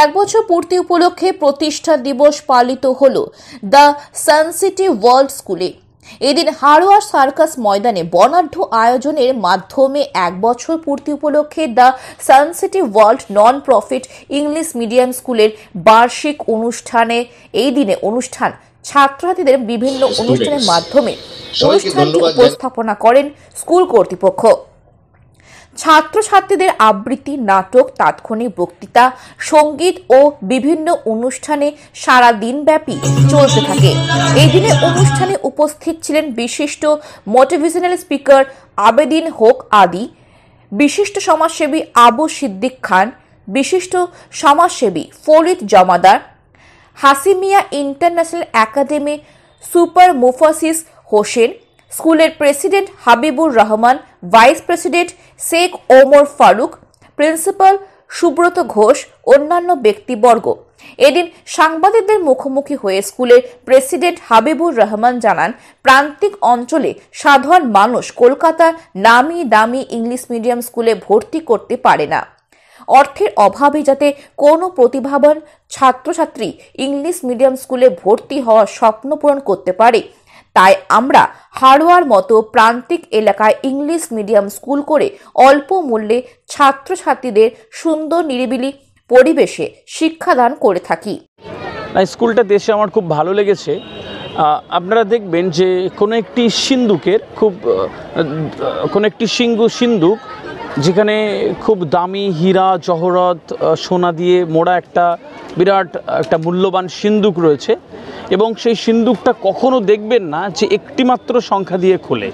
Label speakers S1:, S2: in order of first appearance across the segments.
S1: এক বছর পূর্তি উপলক্ষে প্রতিষ্ঠা দিবস পালিত হল দ্য সানসিটি ওয়ার্ল্ড স্কুলে। এদিন হাড়োয়ার সার্কাস ময়দানে বর্ণাঢ্য আয়োজনের মাধ্যমে এক বছর পূর্তি উপলক্ষে the Sun City world non profit English medium স্কুলের বার্ষিক অনুষ্ঠানে এই দিনে অনুষ্ঠান ছাত্রছাত্রীদের বিভিন্ন অনুষ্ঠানের মাধ্যমে অনুষ্ঠানটি উপস্থাপনা করেন স্কুল কর্তৃপক্ষ। ছাত্রছাত্রীদের আবৃত্তি, নাটক, তাৎক্ষণিক বক্তৃতা, সঙ্গীত ও বিভিন্ন অনুষ্ঠানে সারা দিনব্যাপী চলতে থাকে। এই দিনের অনুষ্ঠানে উপস্থিত ছিলেন বিশিষ্ট মোটিভেশনাল স্পিকার আবেদিন হক আদি, বিশিষ্ট সমাজসেবী আবু সিদ্দিক খান, বিশিষ্ট সমাজসেবী Farid Jamadar, Hashimia international academy super Mufassis Hossain, স্কুলের president Habibur Rahman, vice president Sheikh Omar Faruk, principal Subrata Ghosh, অন্যান্য ব্যক্তিবর্গ। এদিন সাংবাদিকদের মুখোমুখি হয়ে স্কুলের প্রেসিডেন্ট হাবিবুর রহমান জানান, প্রান্তিক অঞ্চলে সাধারণ মানুষ কলকাতার নামি দামি ইংলিশ মিডিয়াম স্কুলে ভর্তি করতে পারে না। অর্থের অভাবে যাতে কোনো প্রতিভাবান ছাত্রছাত্রী ইংলিশ মিডিয়াম স্কুলে ভর্তি হওয়ার স্বপ্ন পূরণ করতে পারে, তাই আমরা হাড়োয়ার মতো প্রান্তিক এলাকায় ইংলিশ মিডিয়াম স্কুল করে অল্প মূল্যে ছাত্রছাত্রীদের সুন্দর নিরিবিলি পরিবেশে শিক্ষাদান করে থাকি।
S2: স্কুলটা দেশে আমার খুব ভালো লেগেছে। আপনারা দেখবেন যে কোনো একটি সিন্দুক যেখানে খুব দামি হীরা জহরত সোনা দিয়ে মোড়া একটা বিরাট একটা মূল্যবান সিন্দুক রয়েছে, এবং সেই সিন্দুকটা কখনো দেখবেন না যে একটি মাত্র সংখ্যা দিয়ে খোলে।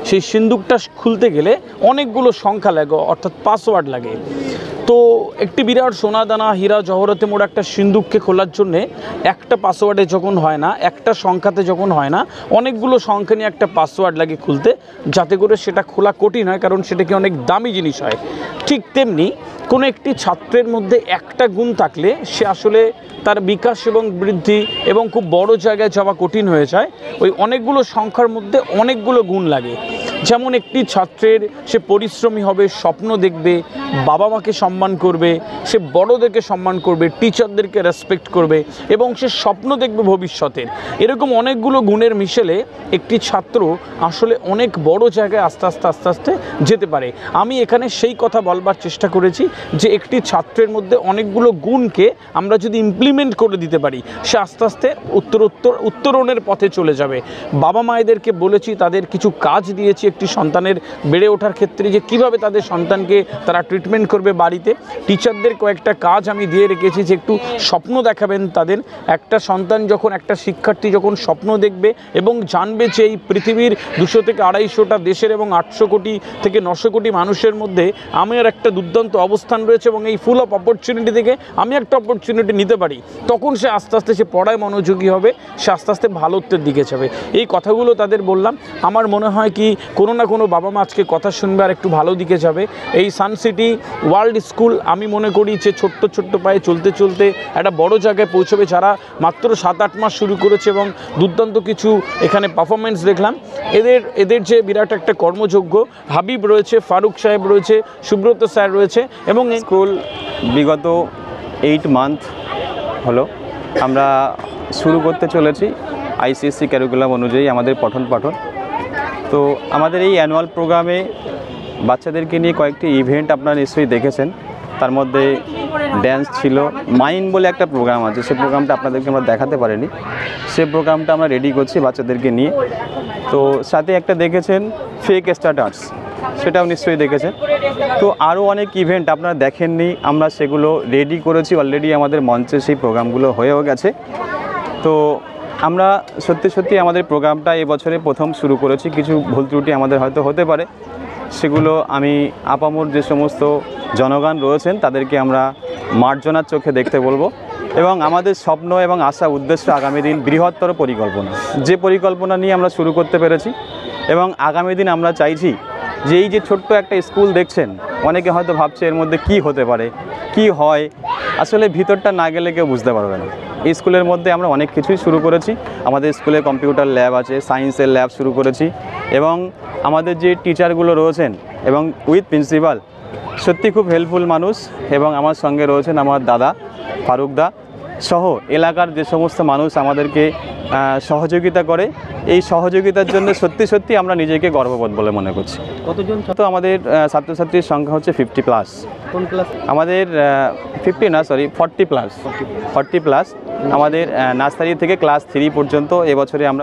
S2: সেই সিন্দুকটা খুলতে গেলে অনেকগুলো সংখ্যা লাগে, অর্থাৎ পাসওয়ার্ড লাগে। তো একটি বিরাট সোনা দানা হীরা জহরতে মোড়া একটা সিন্দুককে খোলার জন্যে একটা পাসওয়ার্ডে যখন হয় না, একটা সংখ্যাতে যখন হয় না, অনেকগুলো সংখ্যা নিয়ে একটা পাসওয়ার্ড লাগে খুলতে, যাতে করে সেটা খোলা কঠিন হয়, কারণ সেটা কি অনেক দামি জিনিস হয়। ঠিক তেমনি কোনো একটি ছাত্রের মধ্যে একটা গুণ থাকলে সে আসলে তার বিকাশ এবং বৃদ্ধি এবং খুব বড় জায়গায় যাওয়া কঠিন হয়ে যায়। ওই অনেকগুলো সংখ্যার মধ্যে অনেকগুলো গুণ লাগে। যেমন একটি ছাত্রের সে পরিশ্রমী হবে, স্বপ্ন দেখবে, বাবা মাকে সম্মান করবে, সে বড়দেরকে সম্মান করবে, টিচারদেরকে রেসপেক্ট করবে, এবং সে স্বপ্ন দেখবে ভবিষ্যতের। এরকম অনেকগুলো গুণের মিশেলে একটি ছাত্র আসলে অনেক বড় জায়গায় আস্তে আস্তে যেতে পারে। আমি এখানে সেই কথা বলবার চেষ্টা করেছি যে একটি ছাত্রের মধ্যে অনেকগুলো গুণকে আমরা যদি ইমপ্লিমেন্ট করে দিতে পারি, সে আস্তে আস্তে উত্তরণের পথে চলে যাবে। বাবা মায়েদেরকে বলেছি, তাদের কিছু কাজ দিয়েছি একটি সন্তানের বেড়ে ওঠার ক্ষেত্রে, যে কিভাবে তাদের সন্তানকে তারা ট্রিটমেন্ট করবে বাড়িতে। টিচারদের কয়েকটা কাজ আমি দিয়ে রেখেছি, যে একটু স্বপ্ন দেখাবেন তাদের। একটা সন্তান যখন, একটা শিক্ষার্থী যখন স্বপ্ন দেখবে এবং জানবে যে এই পৃথিবীর 200 থেকে 250টা দেশের এবং 800 কোটি থেকে 900 কোটি মানুষের মধ্যে আমার একটা দুর্দান্ত অবস্থান রয়েছে, এবং এই ফুল অফ অপরচুনিটি থেকে আমি একটা অপরচুনিটি নিতে পারি, তখন সে আস্তে আস্তে সে পড়ায় মনোযোগী হবে, সে আস্তে আস্তে ভালোত্বের দিকে যাবে। এই কথাগুলো তাদের বললাম। আমার মনে হয় কি কোনো না কোনো বাবা মা আজকে কথা শুনবে আর একটু ভালো দিকে যাবে। এই সানসিটি ওয়ার্ল্ড স্কুল আমি মনে করি যে ছোট্ট পায়ে চলতে চলতে একটা বড় জায়গায় পৌঁছবে। যারা মাত্র 7-8 মাস শুরু করেছে এবং দুর্দান্ত কিছু এখানে পারফরমেন্স দেখলাম। এদের যে বিরাট একটা কর্মযোগ্য, হাবিব রয়েছে, ফারুক সাহেব রয়েছে, সুব্রত স্যার রয়েছে, এবং
S3: স্কুল বিগত 8 মান্থ হলো আমরা শুরু করতে চলেছি আইসিএসসি ক্যারিকুলাম অনুযায়ী আমাদের পঠন পাঠন। তো আমাদের এই অ্যানুয়াল প্রোগ্রামে বাচ্চাদেরকে নিয়ে কয়েকটি ইভেন্ট আপনারা নিশ্চয়ই দেখেছেন। তার মধ্যে ড্যান্স ছিল, মাইন্ড বলে একটা প্রোগ্রাম আছে, সে প্রোগ্রামটা আপনাদেরকে আমরা দেখাতে পারিনি। সে প্রোগ্রামটা আমরা রেডি করছি বাচ্চাদেরকে নিয়ে। তো সাথে একটা দেখেছেন ফেক স্টার্টার্স, সেটাও নিশ্চয়ই দেখেছেন। তো আরও অনেক ইভেন্ট আপনারা দেখেননি, আমরা সেগুলো রেডি করেছি অলরেডি। আমাদের মঞ্চে সেই প্রোগ্রামগুলো হয়েও গেছে। তো আমরা সত্যি আমাদের প্রোগ্রামটা এবছরে প্রথম শুরু করেছি। কিছু ভুল ত্রুটি আমাদের হয়তো হতে পারে, সেগুলো আমি আপামর যে সমস্ত জনগণ রয়েছেন তাদেরকে আমরা মার্জনার চোখে দেখতে বলবো। এবং আমাদের স্বপ্ন এবং আশা উদ্দেশ্য আগামী দিন বৃহত্তর পরিকল্পনা, যে পরিকল্পনা নিয়ে আমরা শুরু করতে পেরেছি। এবং আগামী দিন আমরা চাইছি যে এই যে ছোট্ট একটা স্কুল দেখছেন, অনেকে হয়তো ভাবছে এর মধ্যে কি হতে পারে, কি হয়, আসলে ভিতরটা না গেলে কেউ বুঝতে পারবে না। এই স্কুলের মধ্যে আমরা অনেক কিছুই শুরু করেছি। আমাদের স্কুলে কম্পিউটার ল্যাব আছে, সায়েন্সের ল্যাব শুরু করেছি, এবং আমাদের যে টিচারগুলো রয়েছেন এবং উইথ প্রিন্সিপাল সত্যি খুব হেল্পফুল মানুষ। এবং আমার সঙ্গে রয়েছেন আমার দাদা, ফারুকদা সহ এলাকার যে সমস্ত মানুষ আমাদেরকে সহযোগিতা করে, এই সহযোগিতার জন্য সত্যি সত্যি আমরা নিজেকে গর্ববোধ বলে মনে করছি।
S2: কতজন
S3: তো আমাদের ছাত্রছাত্রীর সংখ্যা হচ্ছে 50+।
S2: কোন ক্লাস?
S3: আমাদের 40+। আমাদের নার্সারি থেকে ক্লাস 3 পর্যন্ত এবছরে আমরা